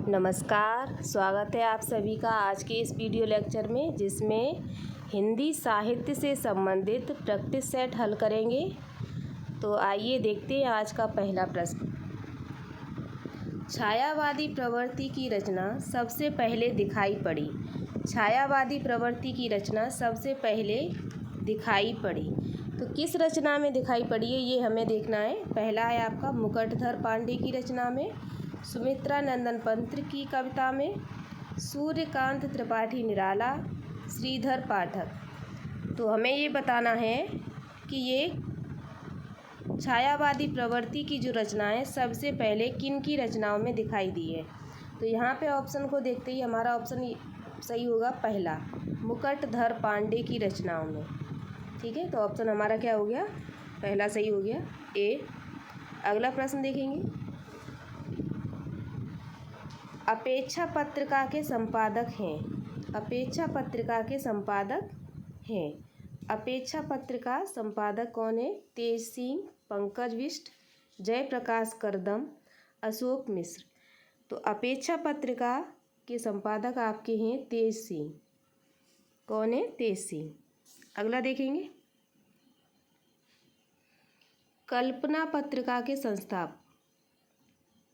नमस्कार, स्वागत है आप सभी का आज के इस वीडियो लेक्चर में, जिसमें हिंदी साहित्य से संबंधित प्रैक्टिस सेट हल करेंगे। तो आइए देखते हैं आज का पहला प्रश्न। छायावादी प्रवृत्ति की रचना सबसे पहले दिखाई पड़ी। छायावादी प्रवृत्ति की रचना सबसे पहले दिखाई पड़ी तो किस रचना में दिखाई पड़ी है, ये हमें देखना है। पहला है आपका मुकुटधर पांडे की रचना में, सुमित्रा नंदन पंत की कविता में, सूर्यकांत त्रिपाठी निराला, श्रीधर पाठक। तो हमें ये बताना है कि ये छायावादी प्रवृत्ति की जो रचना है सबसे पहले किन की रचनाओं में दिखाई दी है। तो यहाँ पे ऑप्शन को देखते ही हमारा ऑप्शन सही होगा पहला, मुकुटधर पांडे की रचनाओं में। ठीक है, तो ऑप्शन हमारा क्या हो गया, पहला सही हो गया, ए। अगला प्रश्न देखेंगे। अपेक्षा पत्रिका के संपादक हैं। अपेक्षा पत्रिका के संपादक हैं। अपेक्षा पत्रिका संपादक कौन है? तेज सिंह, पंकज बिष्ट, जयप्रकाश करदम, अशोक मिश्र। तो अपेक्षा पत्रिका के संपादक आपके हैं तेज सिंह। कौन है? तेज सिंह। अगला देखेंगे। कल्पना पत्रिका के संस्थापक।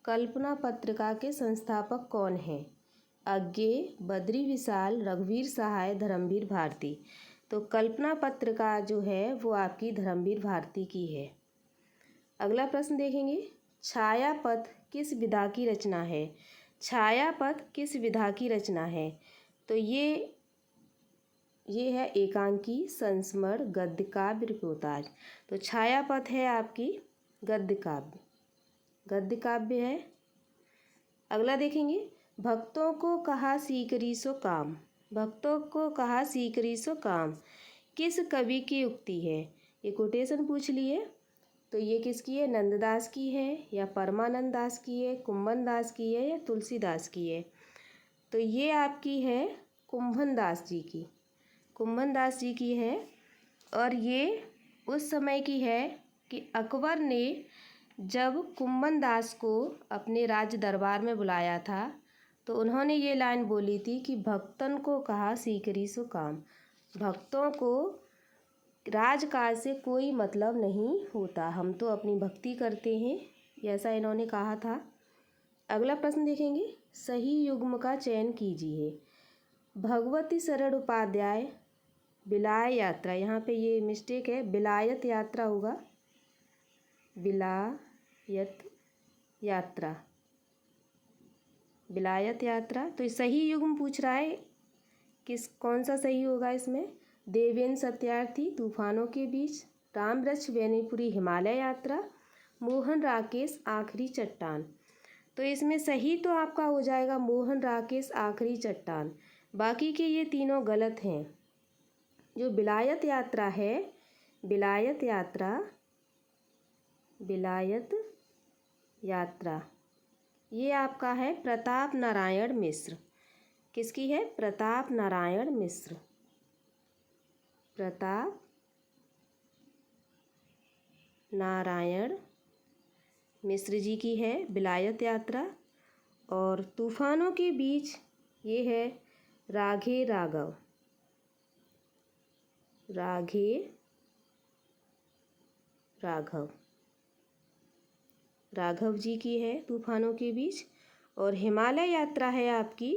कल्पना पत्रिका के संस्थापक कौन हैं? अज्ञे, बद्री विशाल, रघुवीर सहाय, धर्मवीर भारती। तो कल्पना पत्रिका जो है वो आपकी धर्मवीर भारती की है। अगला प्रश्न देखेंगे। छायापथ किस विधा की रचना है? छायापथ किस विधा की रचना है? तो ये है एकांकी, संस्मरण, गद्य काव्य, रिपोर्टाज। तो छायापथ है आपकी गद्य काव्य, गद्य काव्य है। अगला देखेंगे। भक्तों को कहा सीकरी सो काम। भक्तों को कहा सीकरी सो काम किस कवि की उक्ति है? ये कोटेशन पूछ लिए। तो ये किसकी है? नंददास की है या परमानंद दास की है, कुंभन दास की है या तुलसीदास की है? तो ये आपकी है कुंभन दास जी की, कुंभन दास जी की है। और ये उस समय की है कि अकबर ने जब कुंभन दास को अपने राज दरबार में बुलाया था तो उन्होंने ये लाइन बोली थी कि भक्तन को कहा सीकरी सो काम। भक्तों को राजकाज से कोई मतलब नहीं होता, हम तो अपनी भक्ति करते हैं, ऐसा इन्होंने कहा था। अगला प्रश्न देखेंगे। सही युग्म का चयन कीजिए। भगवती शरण उपाध्याय विलाय यात्रा, यहाँ पे ये मिस्टेक है, विलायत यात्रा होगा, विलायत यात्रा, विलायत यात्रा। तो सही युग्म पूछ रहा है, कौन सा सही होगा इसमें? देवेंद्र सत्यार्थी तूफानों के बीच, रामवृक्ष बेनीपुरी हिमालय यात्रा, मोहन राकेश आखिरी चट्टान। तो इसमें सही तो आपका हो जाएगा मोहन राकेश आखिरी चट्टान, बाकी के ये तीनों गलत हैं। जो विलायत यात्रा है, विलायत यात्रा, विलायत यात्रा, ये आपका है प्रताप नारायण मिश्र। किसकी है? प्रताप नारायण मिश्र, प्रताप नारायण मिश्र जी की है विलायत यात्रा। और तूफानों के बीच ये है राघे राघव, राघे राघव, राघव जी की है तूफानों के बीच। और हिमालय यात्रा है आपकी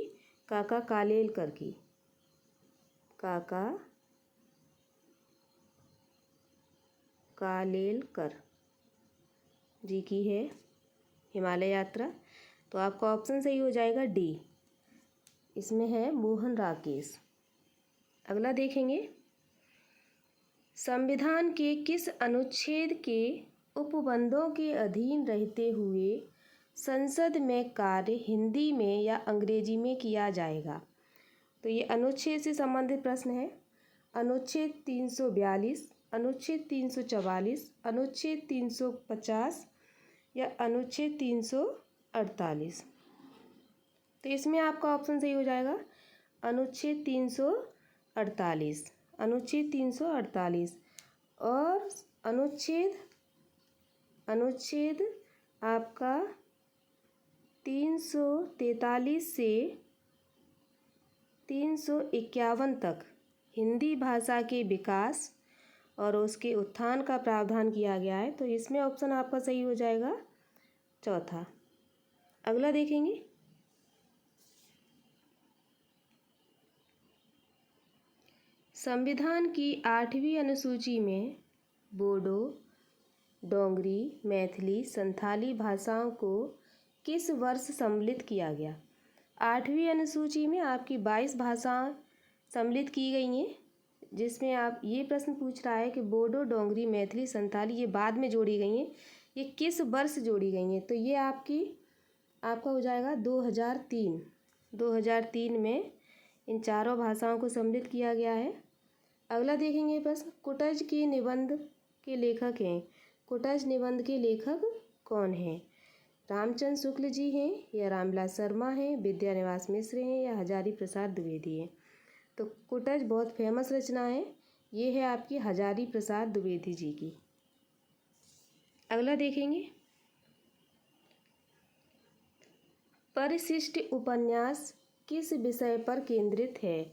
काका कालेलकर की, काका कालेलकर जी की है हिमालय यात्रा। तो आपका ऑप्शन सही हो जाएगा डी, इसमें है मोहन राकेश। अगला देखेंगे। संविधान के किस अनुच्छेद के उपबंधों के अधीन रहते हुए संसद में कार्य हिंदी में या अंग्रेजी में किया जाएगा? तो ये अनुच्छेद से संबंधित प्रश्न है। अनुच्छेद 342, अनुच्छेद 344, अनुच्छेद 350 या अनुच्छेद 348। तो इसमें आपका ऑप्शन सही हो जाएगा अनुच्छेद 348, अनुच्छेद 348। और अनुच्छेद आपका 343 से 351 तक हिंदी भाषा के विकास और उसके उत्थान का प्रावधान किया गया है। तो इसमें ऑप्शन आपका सही हो जाएगा चौथा। अगला देखेंगे, संविधान की 8वीं अनुसूची में बोडो, डोंगरी, मैथिली, संथाली भाषाओं को किस वर्ष सम्मिलित किया गया? 8वीं अनुसूची में आपकी 22 भाषाएं सम्मिलित की गई हैं, जिसमें आप ये प्रश्न पूछ रहा है कि बोडो, डोंगरी, मैथिली, संथाली ये बाद में जोड़ी गई हैं, ये किस वर्ष जोड़ी गई हैं? तो ये आपका हो जाएगा 2003। 2003 में इन चारों भाषाओं को सम्मिलित किया गया है। अगला देखेंगे प्रश्न, कुटज के निबंध के लेखक हैं। कुटज निबंध के लेखक कौन हैं? रामचंद्र शुक्ल जी हैं या रामविलास शर्मा हैं, विद्यानिवास मिश्र हैं या हजारी प्रसाद द्विवेदी हैं? तो कुटज बहुत फेमस रचना है, ये है आपकी हजारी प्रसाद द्विवेदी जी की। अगला देखेंगे, परिशिष्ट उपन्यास किस विषय पर केंद्रित है?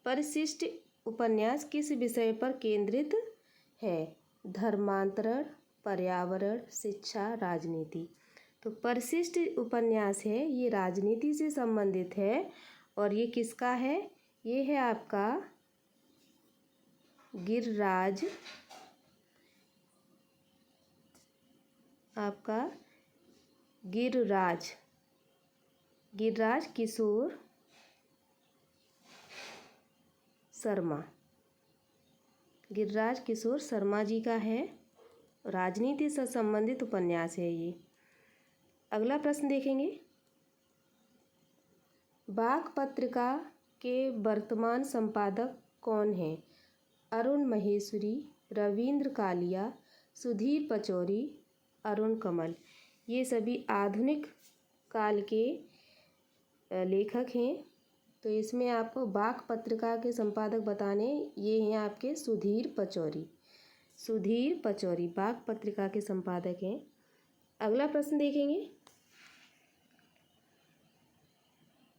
परिशिष्ट उपन्यास किस विषय पर केंद्रित है? धर्मांतरण, पर्यावरण, शिक्षा, राजनीति। तो परिशिष्ट उपन्यास है, ये राजनीति से संबंधित है और ये किसका है? ये है आपका गिरिराज, आपका गिरिराज किशोर शर्मा। गिरिराज किशोर शर्मा जी का है, राजनीति से संबंधित उपन्यास है ये। अगला प्रश्न देखेंगे, बाक पत्रिका के वर्तमान संपादक कौन हैं? अरुण महेश्वरी, रविंद्र कालिया, सुधीर पचौरी, अरुण कमल। ये सभी आधुनिक काल के लेखक हैं। तो इसमें आपको बाक पत्रिका के संपादक बताने, ये हैं आपके सुधीर पचौरी बाक पत्रिका के संपादक हैं। अगला प्रश्न देखेंगे,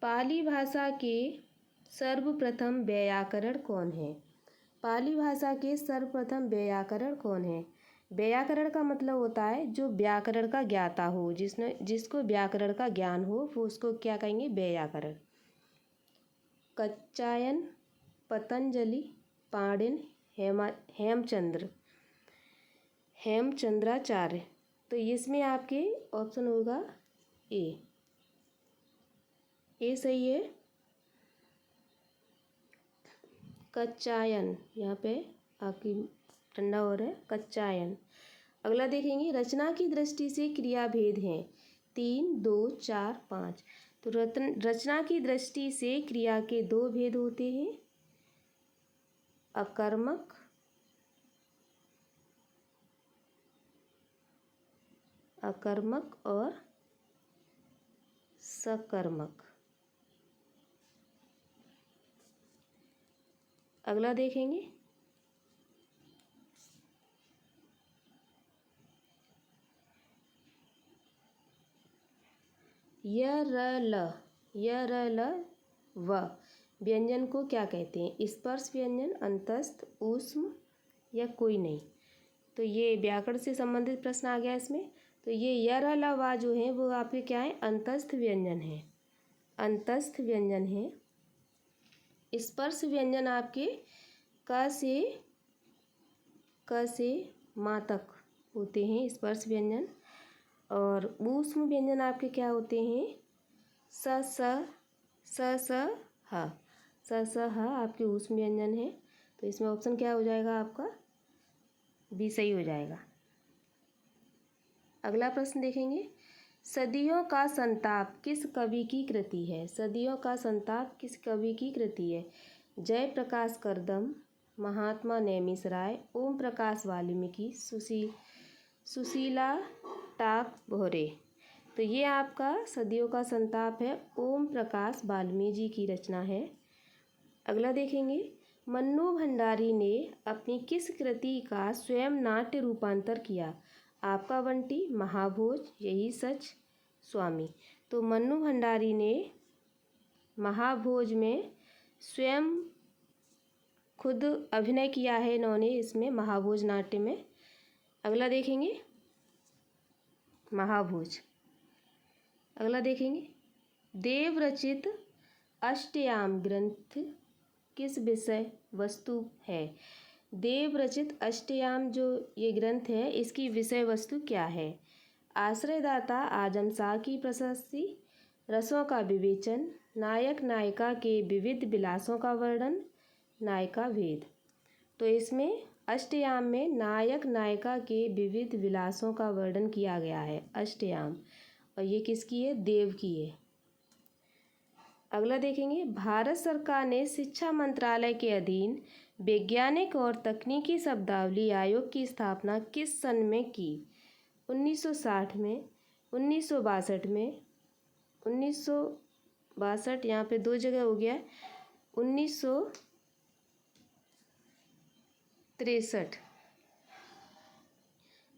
पाली भाषा के सर्वप्रथम वैयाकरण कौन है? पाली भाषा के सर्वप्रथम वैयाकरण कौन है? व्याकरण का मतलब होता है जो व्याकरण का ज्ञाता हो, जिसको व्याकरण का ज्ञान हो, वो उसको क्या कहेंगे? व्याकरण। कच्चायन, पतंजलि, पाणिनि, हेमचंद्राचार्य। तो इसमें आपके ऑप्शन होगा ए सही है। कच्चायन, यहाँ पे आपकी ठंडा हो रहा है, कच्चायन। अगला देखेंगे, रचना की दृष्टि से क्रियाभेद हैं 3, 2, 4, 5। तो रचना की दृष्टि से क्रिया के 2 भेद होते हैं, अकर्मक और सकर्मक। अगला देखेंगे, य र ल व व्यंजन को क्या कहते हैं? स्पर्श व्यंजन, अंतस्थ, ऊष्म या कोई नहीं। तो ये व्याकरण से संबंधित प्रश्न आ गया इसमें। तो ये य र ल व जो है वो आपके क्या है? अंतस्थ व्यंजन है, अंतस्थ व्यंजन है। स्पर्श व्यंजन आपके क से माँ तक होते हैं स्पर्श व्यंजन। और ऊष्म व्यंजन आपके क्या होते हैं? स ह आपके ऊष्म व्यंजन है। तो इसमें ऑप्शन क्या हो जाएगा आपका? बी सही हो जाएगा। अगला प्रश्न देखेंगे, सदियों का संताप किस कवि की कृति है? सदियों का संताप किस कवि की कृति है? जयप्रकाश करदम, महात्मा नैमिषारण्य, ओम प्रकाश वाल्मीकि, सुशीला टागोरे। तो ये आपका सदियों का संताप है, ओम प्रकाश वाल्मीकि जी की रचना है। अगला देखेंगे, मन्नू भंडारी ने अपनी किस कृति का स्वयं नाट्य रूपांतर किया? आपका बंटी, महाभोज, यही सच, स्वामी। तो मन्नू भंडारी ने महाभोज में स्वयं खुद अभिनय किया है इन्होंने इसमें, महाभोज नाट्य में। अगला देखेंगे महाभोज। अगला देखेंगे देव रचित अष्टयाम ग्रंथ किस विषय वस्तु है। देव रचित अष्टयाम जो ये ग्रंथ है इसकी विषय वस्तु क्या है। आश्रयदाता आजम शाह की प्रशस्ति, रसों का विवेचन, नायक नायिका के विविध विलासों का वर्णन, नायिका भेद। तो इसमें अष्टयाम में नायक नायिका के विविध विलासों का वर्णन किया गया है, अष्टयाम। और ये किसकी है, देव की है। अगला देखेंगे भारत सरकार ने शिक्षा मंत्रालय के अधीन वैज्ञानिक और तकनीकी शब्दावली आयोग की स्थापना किस सन में की। 1960 में, 1962 में, 1962 यहाँ पे दो जगह हो गया, 1963।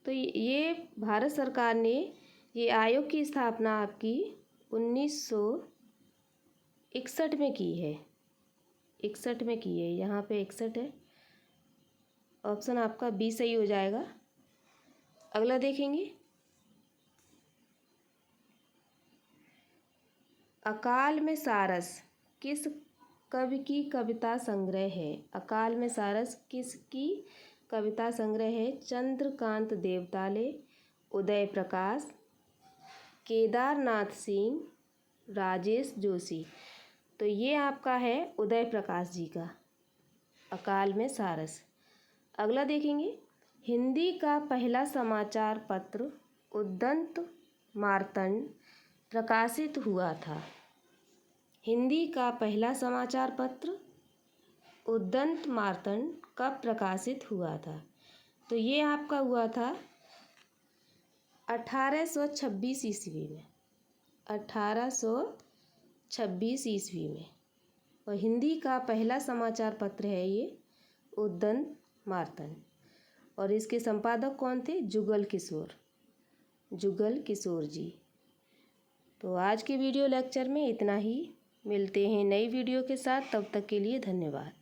तो ये भारत सरकार ने ये आयोग की स्थापना आपकी 1961 में की है, 61 में की है। यहाँ पे 61 है, ऑप्शन आपका बी सही हो जाएगा। अगला देखेंगे अकाल में सारस किस कवि की कविता संग्रह है। अकाल में सारस किसकी कविता संग्रह है। चंद्रकांत देवताले, उदय प्रकाश, केदारनाथ सिंह, राजेश जोशी। तो ये आपका है उदय प्रकाश जी का अकाल में सारस। अगला देखेंगे हिंदी का पहला समाचार पत्र उद्दंत मार्तंड प्रकाशित हुआ था। हिंदी का पहला समाचार पत्र उद्दंत मार्तंड कब प्रकाशित हुआ था। तो ये आपका हुआ था 1826 ईस्वी में, 1826 ईस्वी में। और हिंदी का पहला समाचार पत्र है ये उद्दंत मार्तंड। और इसके संपादक कौन थे, जुगल किशोर, जुगल किशोर जी। तो आज के वीडियो लेक्चर में इतना ही, मिलते हैं नई वीडियो के साथ, तब तक के लिए धन्यवाद।